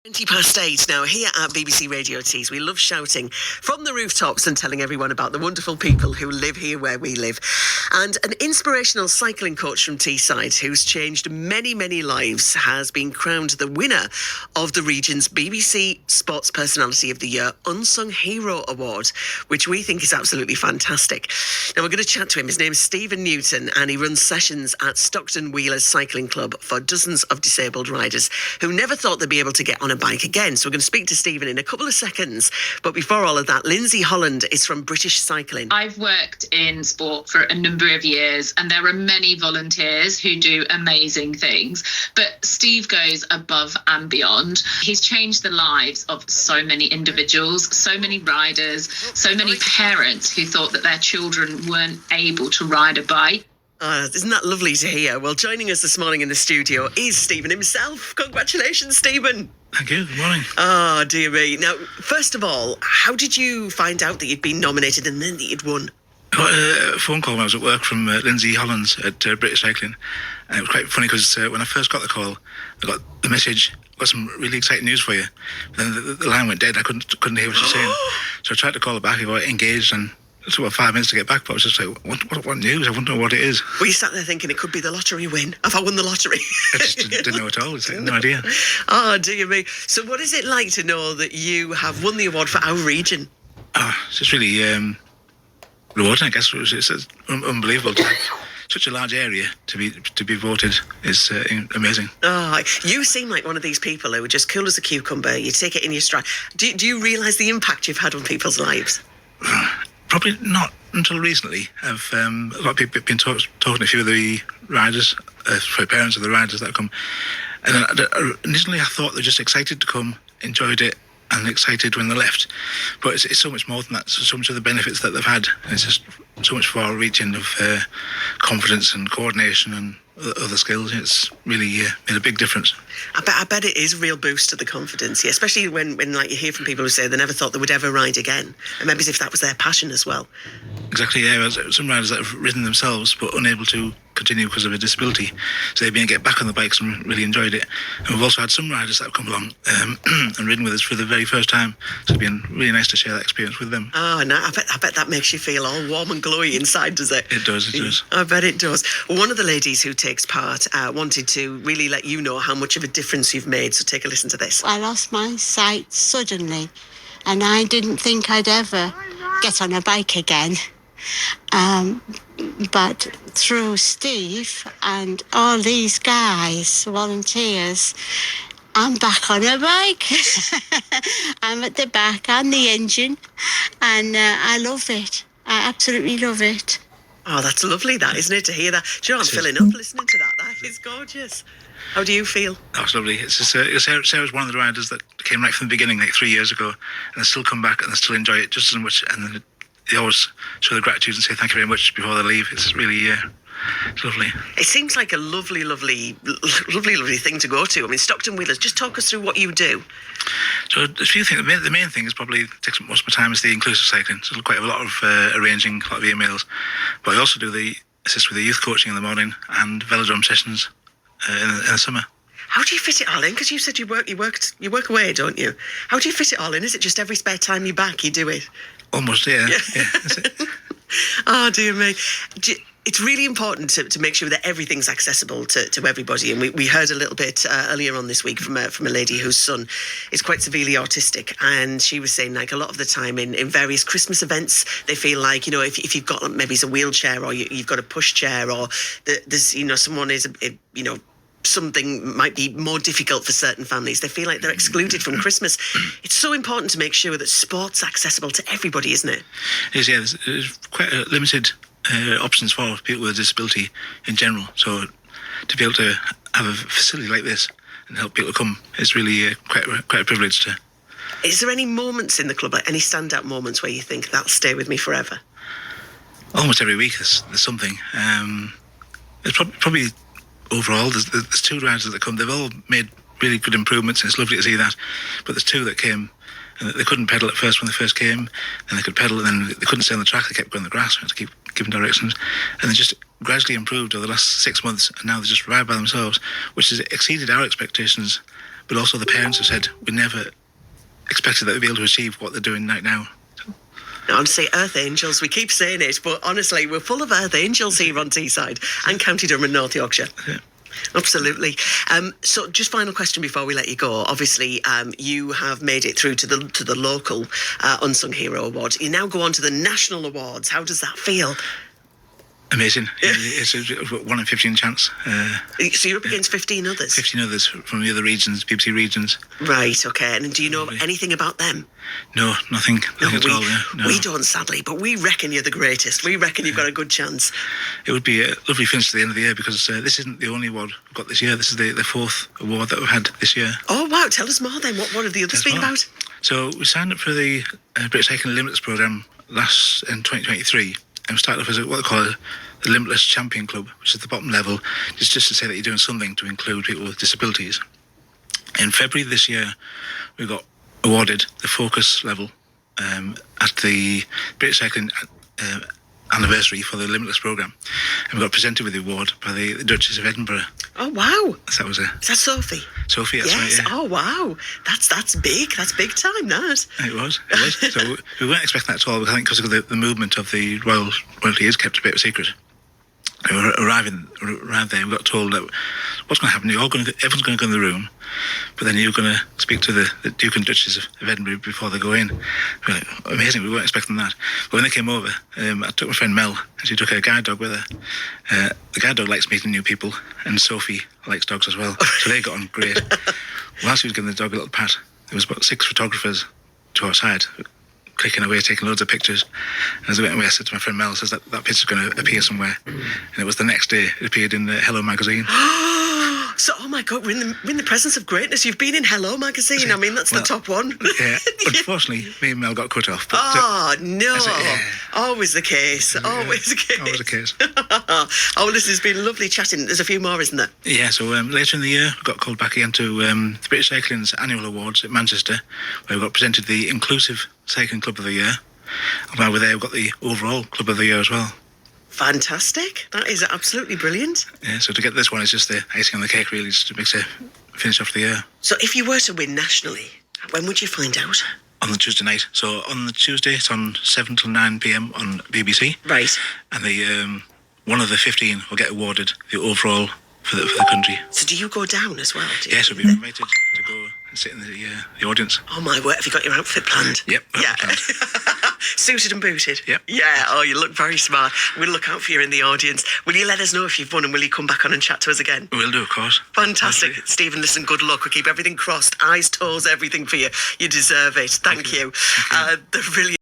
8 now here at BBC Radio Tees. We love shouting from the rooftops and telling everyone about the wonderful people who live here where we live. And an inspirational cycling coach from Teesside who's changed many, many lives has been crowned the winner of the region's BBC Sports Personality of the Year Unsung Hero Award, which we think is absolutely fantastic. Now we're going to chat to him. His name is Stephen Newton and he runs sessions at Stockton Wheelers Cycling Club for dozens of disabled riders who never thought they'd be able to get on a bike again. So we're going to speak to Stephen in a couple of seconds. But before all of that, Lindsay Holland is from British Cycling. I've worked in sport for a number of years and there are many volunteers who do amazing things. But Steve goes above and beyond. He's changed the lives of so many individuals, so many riders, so many parents who thought that their children weren't able to ride a bike. Isn't that lovely to hear? Well, joining us this morning in the studio is Stephen himself. Congratulations, Stephen. Thank you. Good morning. Oh, dear me. Now, first of all, how did you find out that you'd been nominated and then that you'd won? I got a phone call when I was at work from Lindsay Holland at British Cycling. And it was quite funny because when I first got the call, I got the message, got some really exciting news for you. Then the line went dead. I couldn't hear what she was saying. So I tried to call her back. I got engaged and it took about 5 minutes to get back, but I was just like, what news? I wouldn't know what it is. Well, you sat there thinking it could be the lottery win. Have I won the lottery? I just didn't know at all. I had no idea. Oh, dear me. So what is it like to know that you have won the award for our region? It's just really rewarding, I guess. It's unbelievable to have such a large area to be voted is amazing. Oh, you seem like one of these people who are just cool as a cucumber. You take it in your stride. Do you realise the impact you've had on people's lives? Probably not until recently. I've a lot of people been talking to a few of the riders, for parents of the riders that have come. And initially I thought they're just excited to come, enjoyed it, and excited when they left. But it's so much more than that. So much of the benefits that they've had. And it's just so much far-reaching of confidence and coordination and other skills. It's really made a big difference. I bet it is a real boost to the confidence, yeah, especially when like you hear from people who say they never thought they would ever ride again, and maybe as if that was their passion as well. Exactly, yeah. Some riders that have ridden themselves but unable to continue because of a disability, so they've been able to get back on the bikes and really enjoyed it. And we've also had some riders that have come along and ridden with us for the very first time, so it's been really nice to share that experience with them. Oh, no, I bet that makes you feel all warm and glowy inside, does it? It does. I bet it does. One of the ladies who takes part wanted to really let you know how much of a difference you've made, so take a listen to this. I lost my sight suddenly and I didn't think I'd ever get on a bike again. But through Steve and all these guys, volunteers, I'm back on a bike. I'm at the back and the engine, and I love it. I absolutely love it. Oh, that's lovely, that, isn't it, to hear that? Do you know, I'm filling up listening to that. That is gorgeous. How do you feel? That's lovely. It's just, Sarah's one of the riders that came right from the beginning, like 3 years ago, and they still come back and they still enjoy it just as much, and they always show their gratitude and say thank you very much before they leave. It's really it's lovely. It seems like a lovely thing to go to. I mean, Stockton Wheelers, just talk us through what you do. So a few things. The main thing is probably takes most of my time is the inclusive cycling. So quite a lot of arranging, a lot of emails. But I also do assist with the youth coaching in the morning and velodrome sessions in the summer. How do you fit it all in? Because you said you work away, don't you? How do you fit it all in? Is it just every spare time you're back, you do it? Almost, yeah. That's it. Oh, dear me. It's really important to make sure that everything's accessible to everybody. And we heard a little bit earlier on this week from a lady whose son is quite severely autistic. And she was saying, like, a lot of the time in various Christmas events, they feel like, you know, if you've got maybe it's a wheelchair or you've got a pushchair or there's, you know, someone is, you know, something might be more difficult for certain families. They feel like they're excluded from Christmas. It's so important to make sure that sport's accessible to everybody, isn't it? It is, yeah. There's quite a limited options for people with a disability in general. So to be able to have a facility like this and help people come is really quite a privilege to. Is there any moments in the club, like any standout moments where you think that'll stay with me forever? Almost every week there's something. It's probably overall, there's two riders that come. They've all made really good improvements, and it's lovely to see that. But there's two that came, and they couldn't pedal at first when they first came, and they could pedal, and then they couldn't stay on the track. They kept going on the grass. We had to keep giving directions, and they just gradually improved over the last 6 months, and now they just ride by themselves, which has exceeded our expectations but also the parents have said we never expected that they'd be able to achieve what they're doing right now. Honestly, Earth Angels, we keep saying it, but honestly, we're full of Earth Angels here on Teesside and County Durham and North Yorkshire. Yeah. Absolutely. So, just final question before we let you go. Obviously, you have made it through to the local Unsung Hero Award. You now go on to the national awards. How does that feel? Amazing. It's a 1 in 15 chance. So you're up against 15 others? 15 others from the other regions, BBC regions. Right, okay. And do you know anything about them? No, nothing at all. No. We don't, sadly, but we reckon you're the greatest. We reckon you've got a good chance. It would be a lovely finish to the end of the year, because this isn't the only award we've got this year. This is the fourth award that we've had this year. Oh, wow. Tell us more then. What have the others been about? So we signed up for the British Cycling Limitless programme in 2023, and we started off as what they call the Limitless Champion Club, which is the bottom level, just to say that you're doing something to include people with disabilities. In February this year, we got awarded the Focus level at the British Cycling anniversary for the Limitless programme, and we got presented with the award by the Duchess of Edinburgh. Oh, wow. So that was Is that Sophie? Sophie, that's yes. right, yeah. Oh, wow. That's big. That's big time, that. It was. So we weren't expecting that at all, I think, because of the movement of the royalty is kept a bit of a secret. We arrived there, we got told that what's going to happen, everyone's going to go in the room, but then you're going to speak to the Duke and Duchess of Edinburgh before they go in. We're like, amazing, we weren't expecting that. But when they came over, I took my friend Mel, and she took her guide dog with her. The guide dog likes meeting new people, and Sophie likes dogs as well, so they got on great. While she was giving the dog a little pat, there was about 6 photographers to our side, clicking away, taking loads of pictures. And as I went away, I said to my friend Mel, says that picture's going to appear somewhere. And it was the next day, it appeared in Hello magazine. So, oh my God, we're in the presence of greatness. You've been in Hello magazine. I mean, that's the top one. Yeah, unfortunately, me and Mel got cut off. But, no. yeah. Always the case. Always the case. Always the case. Oh, this has been lovely chatting. There's a few more, isn't there? Yeah, so later in the year, we got called back again to the British Cycling's annual awards at Manchester, where we got presented the Inclusive Cycling Club of the Year. And while we're there, we've got the Overall Club of the Year as well. Fantastic. That is absolutely brilliant. Yeah, so to get this one is just the icing on the cake, really, just to make it finish off the year. So if you were to win nationally, when would you find out? On the Tuesday night. So on the Tuesday, it's on 7 till 9 p.m. on BBC. Right. And the one of the 15 will get awarded the overall for the country. So do you go down as well? Yes, we'll be invited to go and sit in the audience. Oh my word, have you got your outfit planned? Yep. Yeah. Planned. Suited and booted? Yep. Yeah, oh, you look very smart. We'll look out for you in the audience. Will you let us know if you've won, and will you come back on and chat to us again? We'll do, of course. Fantastic. Stephen, listen, good luck. We'll keep everything crossed, eyes, toes, everything for you. You deserve it. Thank you. Thank you. The brilliant